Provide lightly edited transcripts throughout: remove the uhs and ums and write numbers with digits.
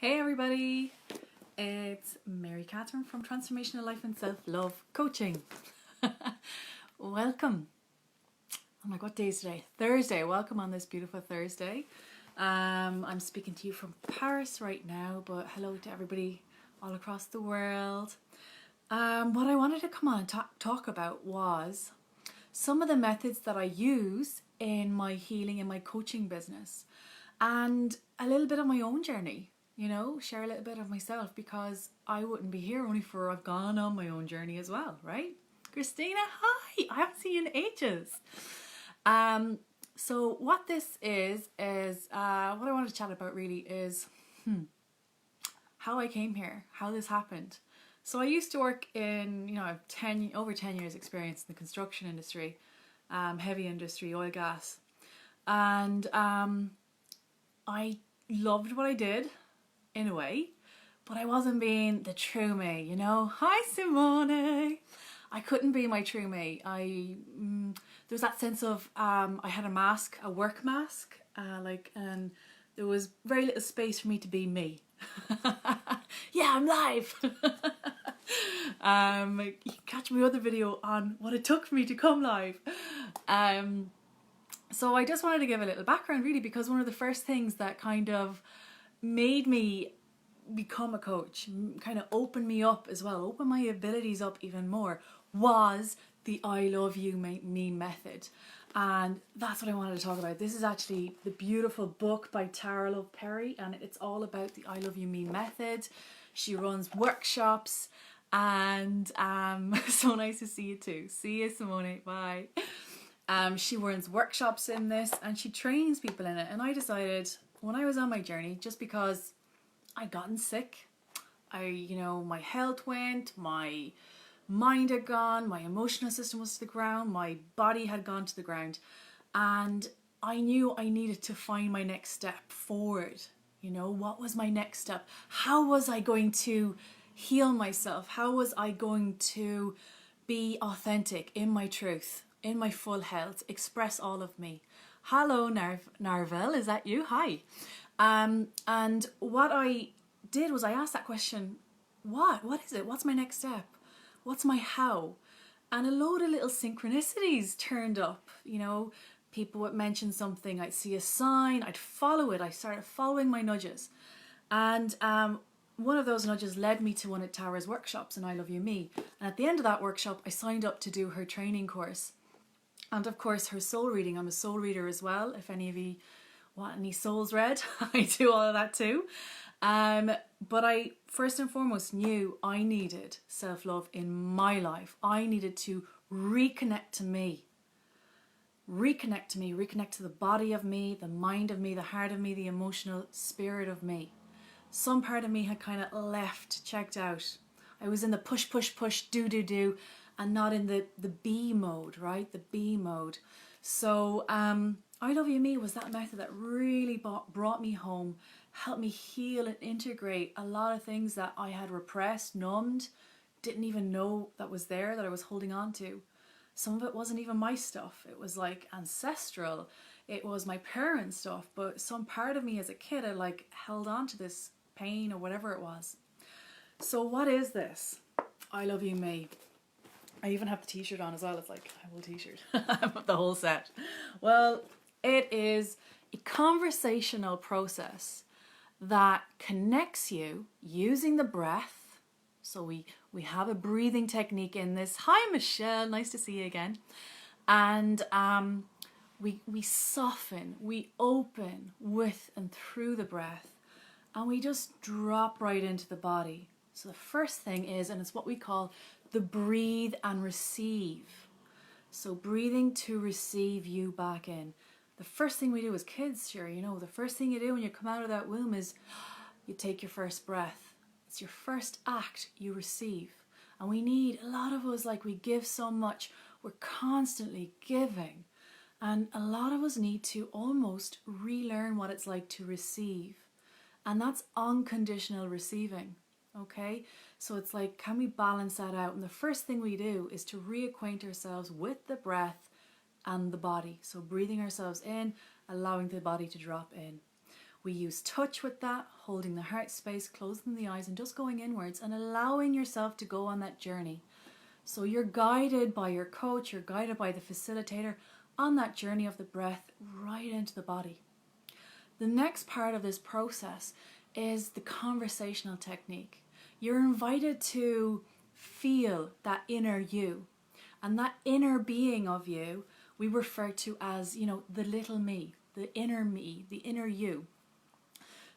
Hey everybody, it's Mary Catherine from Transformational Life and Self Love Coaching. Welcome. Oh my God, what day is today? Thursday. Welcome on this beautiful Thursday. I'm speaking to you from Paris right now, but hello to everybody all across the world. What I wanted to come on and talk about was some of the methods that I use in my healing and my coaching business, and a little bit of my own journey. You know, share a little bit of myself, because I wouldn't be here only for I've gone on my own journey as well, right? Christina, hi! I haven't seen you in ages. So what this is what I want to chat about really is how I came here, how this happened. So I used to work in, I have over 10 years experience in the construction industry, heavy industry, oil, gas. And I loved what I did in a way, but I wasn't being the true me, you know? Hi, Simone! I couldn't be my true me. There was that sense of, I had a mask, a work mask, and there was very little space for me to be me. Yeah, I'm live! You can catch my other video on what it took for me to come live. So I just wanted to give a little background really, because one of the first things that kind of made me become a coach, kind of opened me up as well, opened my abilities up even more, was the I Love You Me method. And that's what I wanted to talk about. This is actually the beautiful book by Tara Love Perry, and it's all about the I Love You Me method. She runs workshops, and so nice to see you too. See you, Simone. Bye. She runs workshops in this, and she trains people in it. And I decided when I was on my journey, just because I'd gotten sick, my health went, my mind had gone, my emotional system was to the ground, my body had gone to the ground, and I knew I needed to find my next step forward. What was my next step? How was I going to heal myself? How was I going to be authentic in my truth, in my full health, express all of me? Hello, Narvel, is that you? Hi. And what I did was I asked that question, what is it? What's my next step? What's my how? And a load of little synchronicities turned up. People would mention something, I'd see a sign, I'd follow it. I started following my nudges. And one of those nudges led me to one of Tara's workshops in I Love You Me. And at the end of that workshop, I signed up to do her training course. And of course, her soul reading. I'm a soul reader as well. If any of you want any souls read, I do all of that too. But I first and foremost knew I needed self-love in my life. I needed to reconnect to me. Reconnect to the body of me, the mind of me, the heart of me, the emotional spirit of me. Some part of me had kind of left, checked out. I was in the push, do, and not in the be mode, right? The be mode. So I Love You Me was that method that really brought me home, helped me heal and integrate a lot of things that I had repressed, numbed, didn't even know that was there, that I was holding on to. Some of it wasn't even my stuff. It was like ancestral. It was my parents' stuff, but some part of me as a kid, I held on to this pain or whatever it was. So what is this? I Love You Me. I even have the t-shirt on as well. It's like a whole t-shirt. The whole set. Well, it is a conversational process that connects you using the breath. So we have a breathing technique in this. Hi, Michelle. Nice to see you again. And we soften, we open with and through the breath, and we just drop right into the body. So the first thing is, and it's what we call the breathe and receive. So breathing to receive you back in. The first thing we do as kids, sure, the first thing you do when you come out of that womb is you take your first breath. It's your first act, you receive. And we need, a lot of us, we give so much, we're constantly giving. And a lot of us need to almost relearn what it's like to receive. And that's unconditional receiving. Okay, so it's can we balance that out? And the first thing we do is to reacquaint ourselves with the breath and the body. So breathing ourselves in, allowing the body to drop in. We use touch with that, holding the heart space, closing the eyes and just going inwards and allowing yourself to go on that journey. So you're guided by your coach, you're guided by the facilitator on that journey of the breath right into the body. The next part of this process is the conversational technique. You're invited to feel that inner you. And that inner being of you, we refer to as, the little me, the inner you.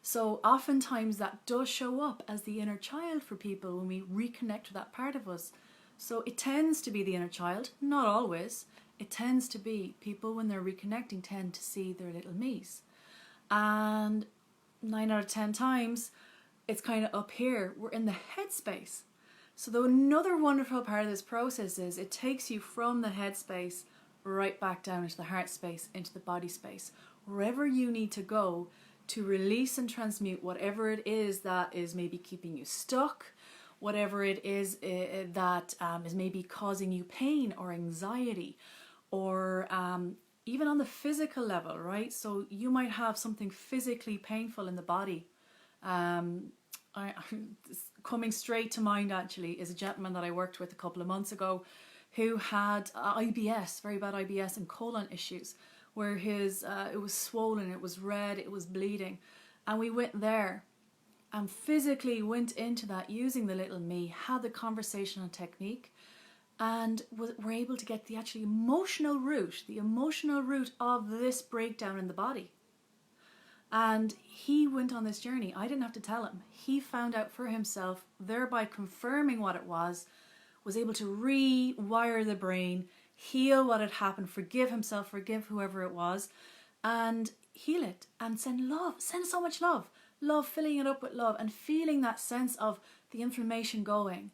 So oftentimes that does show up as the inner child for people when we reconnect to that part of us. So it tends to be the inner child, not always. It tends to be people when they're reconnecting tend to see their little me's. And 9 out of 10 times, it's kind of up here. We're in the headspace. So another wonderful part of this process is it takes you from the headspace right back down into the heart space, into the body space, wherever you need to go to release and transmute whatever it is that is maybe keeping you stuck, whatever it is that is maybe causing you pain or anxiety, or even on the physical level, right? So you might have something physically painful in the body. Coming straight to mind actually is a gentleman that I worked with a couple of months ago who had IBS, very bad IBS and colon issues, where it was swollen, it was red, it was bleeding. And we went there and physically went into that using the little me, had the conversational technique, and were able to get the actually emotional root of this breakdown in the body. And he went on this journey. I didn't have to tell him. He found out for himself, thereby confirming what it was able to rewire the brain, heal what had happened, forgive himself, forgive whoever it was, and heal it and send so much love, filling it up with love and feeling that sense of the inflammation going,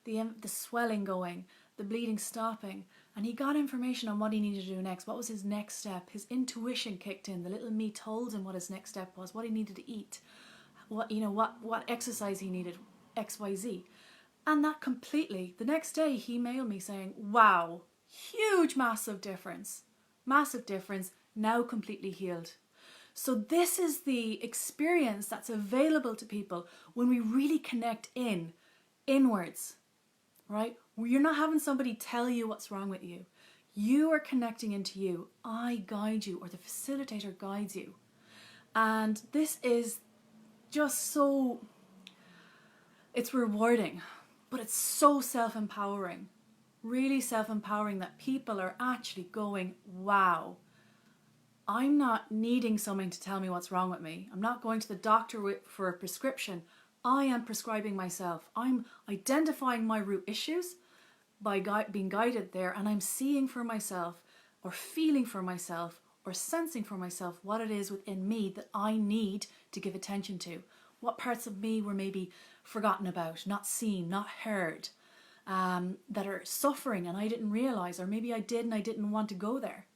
the swelling going, the bleeding stopping. And he got information on what he needed to do next. What was his next step? His intuition kicked in. The little me told him what his next step was, what he needed to eat, what exercise he needed, XYZ. And that completely, the next day he mailed me saying, wow, huge, massive difference, now completely healed. So this is the experience that's available to people when we really connect inwards, right? You're not having somebody tell you what's wrong with you. You are connecting into you. I guide you, or the facilitator guides you. And this is just it's rewarding, but it's so self-empowering. Really self-empowering that people are actually going, wow, I'm not needing someone to tell me what's wrong with me. I'm not going to the doctor for a prescription. I am prescribing myself. I'm identifying my root issues by being guided there, and I'm seeing for myself, or feeling for myself, or sensing for myself what it is within me that I need to give attention to. What parts of me were maybe forgotten about, not seen, not heard, that are suffering and I didn't realize, or maybe I did and I didn't want to go there.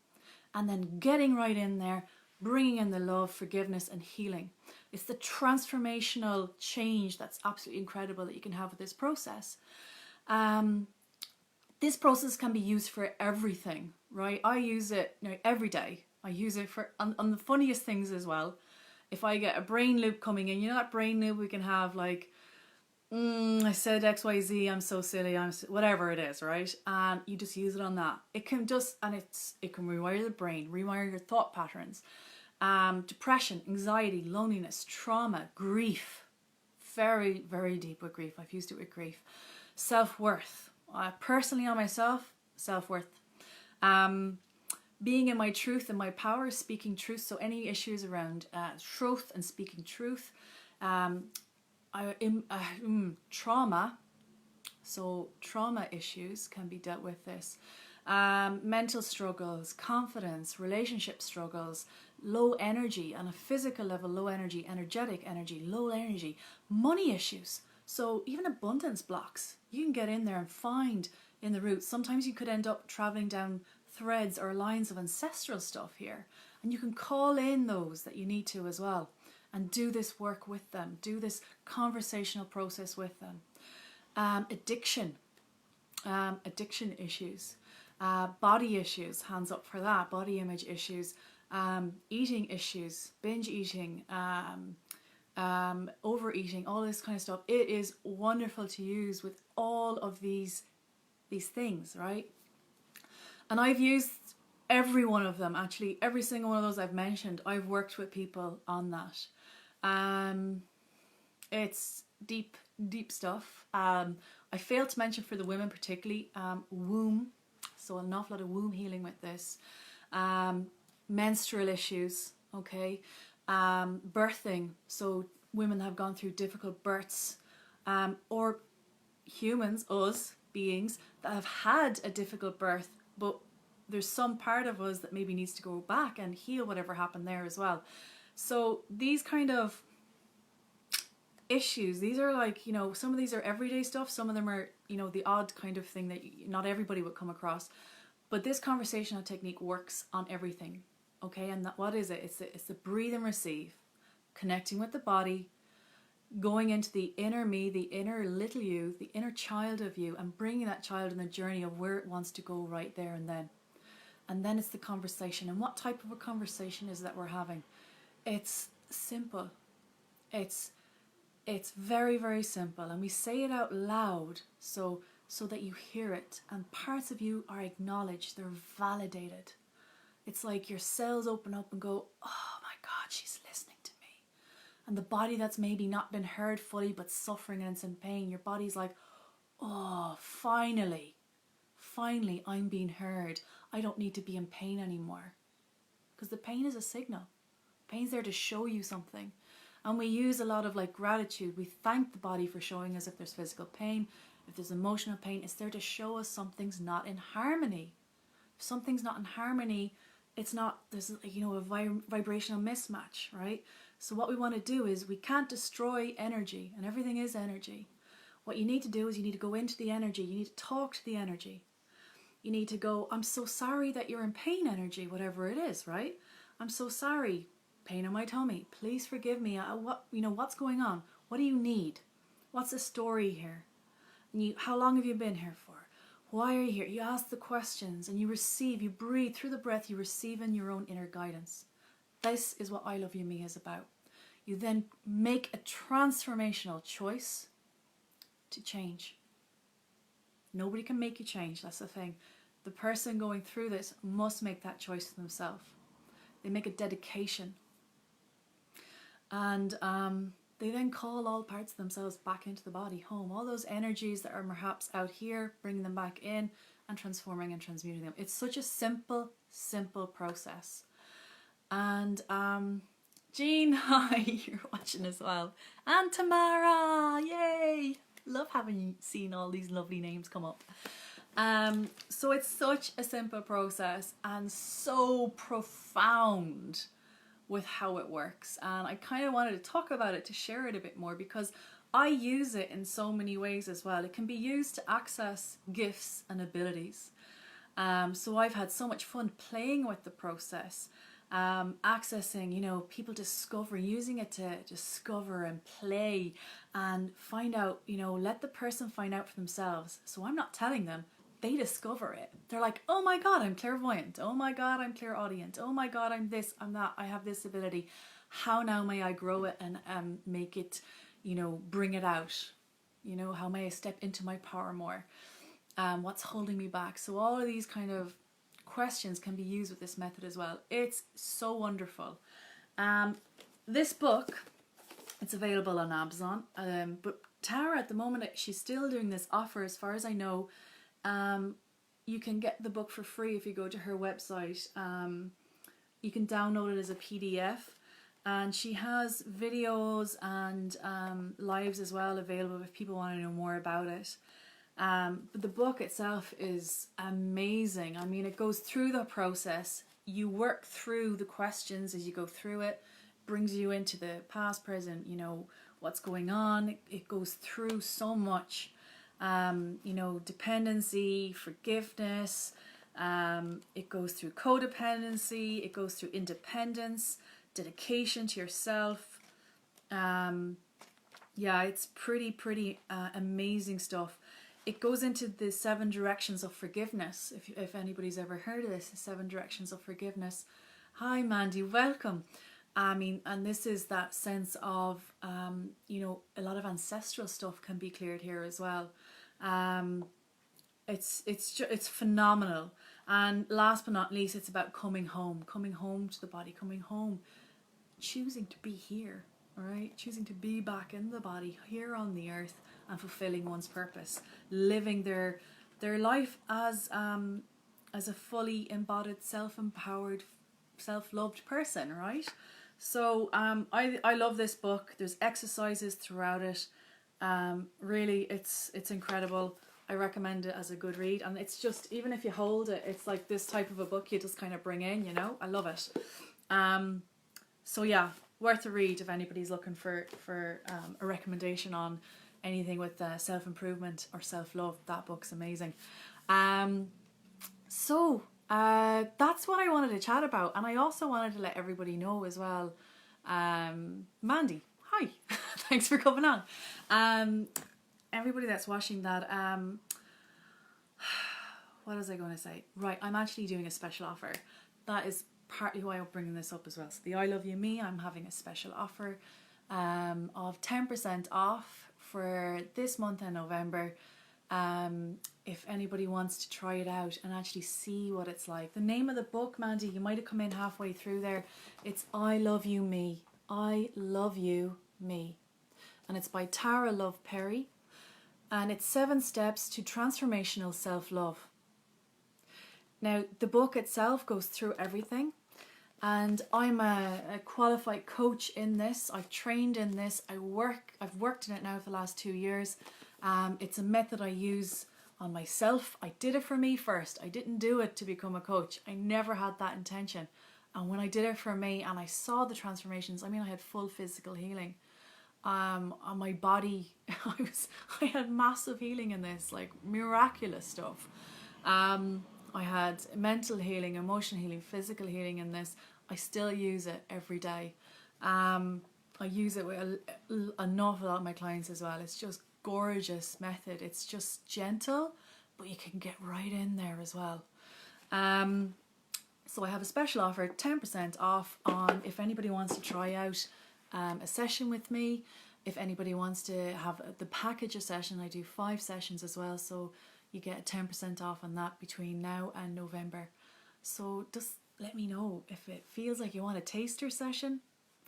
And then getting right in there, bringing in the love, forgiveness and healing. It's the transformational change that's absolutely incredible that you can have with this process. This process can be used for everything, right? I use it every day. I use it for on the funniest things as well. If I get a brain loop coming in, that brain loop we can have like, I said XYZ, I'm so silly, whatever it is, right? And you just use it on that. It can rewire the brain, rewire your thought patterns. Depression, anxiety, loneliness, trauma, grief. Very, very deep with grief. I've used it with grief. Self-worth. Personally on myself, self-worth. Being in my truth and my power, speaking truth. So any issues around truth and speaking truth. Trauma. So trauma issues can be dealt with this. Mental struggles, confidence, relationship struggles, low energy on a physical level, low energy, energetic energy, low energy, money issues. So even abundance blocks, you can get in there and find in the roots. Sometimes you could end up traveling down threads or lines of ancestral stuff here, and you can call in those that you need to as well and do this work with them, do this conversational process with them. Addiction issues, body issues, hands up for that, body image issues, eating issues, binge eating, overeating, all this kind of stuff. It is wonderful to use with all of these things, right? And I've used every one of them, actually. Every single one of those I've mentioned, I've worked with people on that. It's deep stuff. I failed to mention for the women particularly, womb. So an awful lot of womb healing with this. Menstrual issues, okay. Birthing. So women have gone through difficult births. Or humans, us, beings, that have had a difficult birth, but there's some part of us that maybe needs to go back and heal whatever happened there as well. So these kind of issues, these are like, you know, some of these are everyday stuff, some of them are, you know, the odd kind of thing that not everybody would come across, but this conversational technique works on everything, okay? And what is it? It's the breathe and receive, connecting with the body, going into the inner me, the inner little you, the inner child of you, and bringing that child on the journey of where it wants to go right there and then. And then it's the conversation. And what type of a conversation is that we're having? It's simple. It's very, very simple. And we say it out loud so that you hear it. And parts of you are acknowledged. They're validated. It's like your cells open up and go, oh my God, she's listening to me. And the body that's maybe not been heard fully but suffering and it's in pain, your body's like, oh, finally I'm being heard. I don't need to be in pain anymore. Because the pain is a signal. Pain's there to show you something. And we use a lot of like gratitude. We thank the body for showing us if there's physical pain, if there's emotional pain. It's there to show us something's not in harmony. If something's not in harmony, it's not, there's, you know, a vibrational mismatch, right? So what we want to do is, we can't destroy energy, and everything is energy. What you need to do is you need to go into the energy. You need to talk to the energy. You need to go, I'm so sorry that you're in pain, energy, whatever it is, right? I'm so sorry. Pain in my tummy. Please forgive me. What's going on? What do you need? What's the story here? And how long have you been here for? Why are you here? You ask the questions and you receive, you breathe through the breath, you receive in your own inner guidance. This is what I Love You Me is about. You then make a transformational choice to change. Nobody can make you change, that's the thing. The person going through this must make that choice for themselves. They make a dedication. And they then call all parts of themselves back into the body, home. All those energies that are perhaps out here, bringing them back in and transforming and transmuting them. It's such a simple process. And Jean, hi, you're watching as well. And Tamara, yay! Love having seen all these lovely names come up. So it's such a simple process and so profound with how it works, and I kind of wanted to talk about it, to share it a bit more, because I use it in so many ways as well. It can be used to access gifts and abilities. So I've had so much fun playing with the process, accessing, you know, people discovering, using it to discover and play and find out, you know, let the person find out for themselves. So I'm not telling them, they discover it. They're like, oh my God, I'm clairvoyant. Oh my God, I'm clairaudient. Oh my God, I'm this, I'm that. I have this ability. How now may I grow it and make it, you know, bring it out? You know, how may I step into my power more? What's holding me back? So all of these kind of questions can be used with this method as well. It's so wonderful. This book, it's available on Amazon. But Tara, at the moment, she's still doing this offer, as far as I know. You can get the book for free if you go to her website. You can download it as a PDF, and she has videos and lives as well available if people want to know more about it. But the book itself is amazing. I mean, it goes through the process. You work through the questions as you go through it, brings you into the past, present, you know, what's going on. It goes through so much. You know, dependency, forgiveness, it goes through codependency, it goes through independence, dedication to yourself. Yeah, it's pretty amazing stuff. It goes into the 7 directions of forgiveness, if anybody's ever heard of this, the 7 directions of forgiveness. Hi, Mandy, welcome. I mean, and this is that sense of, you know, a lot of ancestral stuff can be cleared here as well. Um, it's phenomenal. And last but not least, it's about coming home to the body, coming home, choosing to be here, all right? Choosing to be back in the body, here on the earth, and fulfilling one's purpose, living their life as a fully embodied, self-empowered, self-loved person, right? So I love this book. There's exercises throughout it. Really, it's incredible. I recommend it as a good read, and it's just, even if you hold it, it's like this type of a book you just kind of bring in, you know. I love it. So yeah, worth a read if anybody's looking for a recommendation on anything with self-improvement or self-love. That book's amazing. So that's what I wanted to chat about, and I also wanted to let everybody know as well. Mandy, hi. Thanks for coming on. Everybody that's watching that, what was I going to say? Right, I'm actually doing a special offer. That is partly why I'm bringing this up as well. So the I Love You Me, I'm having a special offer of 10% off for this month in November. If anybody wants to try it out and actually see what it's like. The name of the book, Mandy, you might have come in halfway through there. It's I Love You Me. I Love You Me. And it's by Tara Love Perry. And it's 7 steps to transformational self-love. Now, the book itself goes through everything. And I'm a qualified coach in this. I've trained in this. I've worked in it now for the last 2 years. It's a method I use on myself. I did it for me first. I didn't do it to become a coach. I never had that intention. And when I did it for me and I saw the transformations, I mean, I had full physical healing. On my body, I had massive healing in this, like miraculous stuff. I had mental healing, emotional healing, physical healing in this. I still use it every day. I use it with an awful lot of my clients as well. It's just gorgeous method. It's just gentle, but you can get right in there as well. So I have a special offer, 10% off on if anybody wants to try out a session with me. If anybody wants to have the package of session, I do 5 sessions as well, so you get 10% off on that between now and November. So just let me know if it feels like you want a taster session.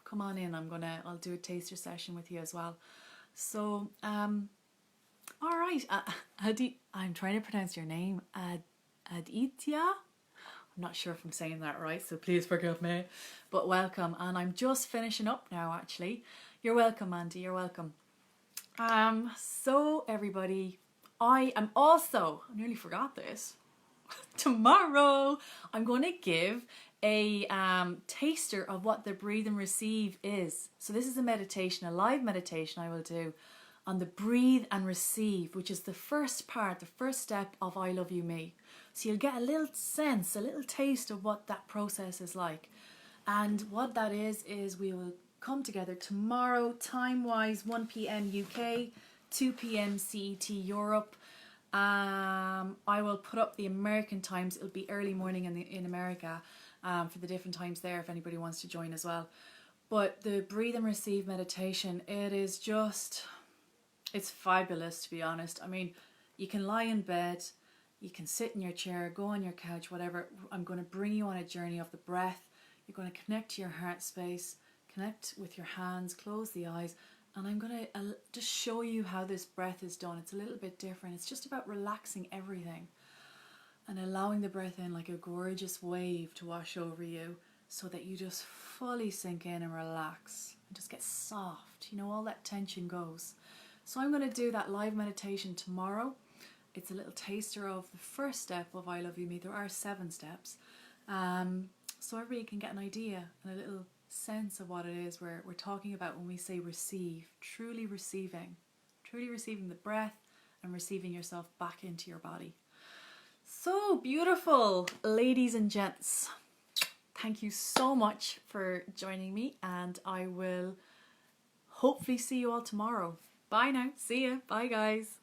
Come on in. I'll do a taster session with you as well. So all right, I'm trying to pronounce your name, Aditya. I'm not sure if I'm saying that right, so please forgive me. But welcome, and I'm just finishing up now, actually. You're welcome, Andy, you're welcome. So everybody, I nearly forgot this. Tomorrow, I'm going to give a taster of what the Breathe and Receive is. So this is a meditation, a live meditation I will do on the Breathe and Receive, which is the first part, the first step of I Love You Me. So you'll get a little sense, a little taste of what that process is like. And what that is we will come together tomorrow, time-wise, 1 p.m. UK, 2 p.m. CET Europe. I will put up the American times. It'll be early morning in America for the different times there if anybody wants to join as well. But the Breathe and Receive meditation, it's fabulous, to be honest. I mean, you can lie in bed, you can sit in your chair, go on your couch, whatever. I'm going to bring you on a journey of the breath. You're going to connect to your heart space, connect with your hands, close the eyes, and I'm going to just show you how this breath is done. It's a little bit different. It's just about relaxing everything and allowing the breath in like a gorgeous wave to wash over you so that you just fully sink in and relax and just get soft. You know, all that tension goes. So I'm going to do that live meditation tomorrow. It's a little taster of the first step of I Love You Me. There are 7 steps. So everybody can get an idea and a little sense of what it is we're talking about when we say receive. Truly receiving the breath and receiving yourself back into your body. So beautiful, ladies and gents. Thank you so much for joining me, and I will hopefully see you all tomorrow. Bye now. See ya. Bye, guys.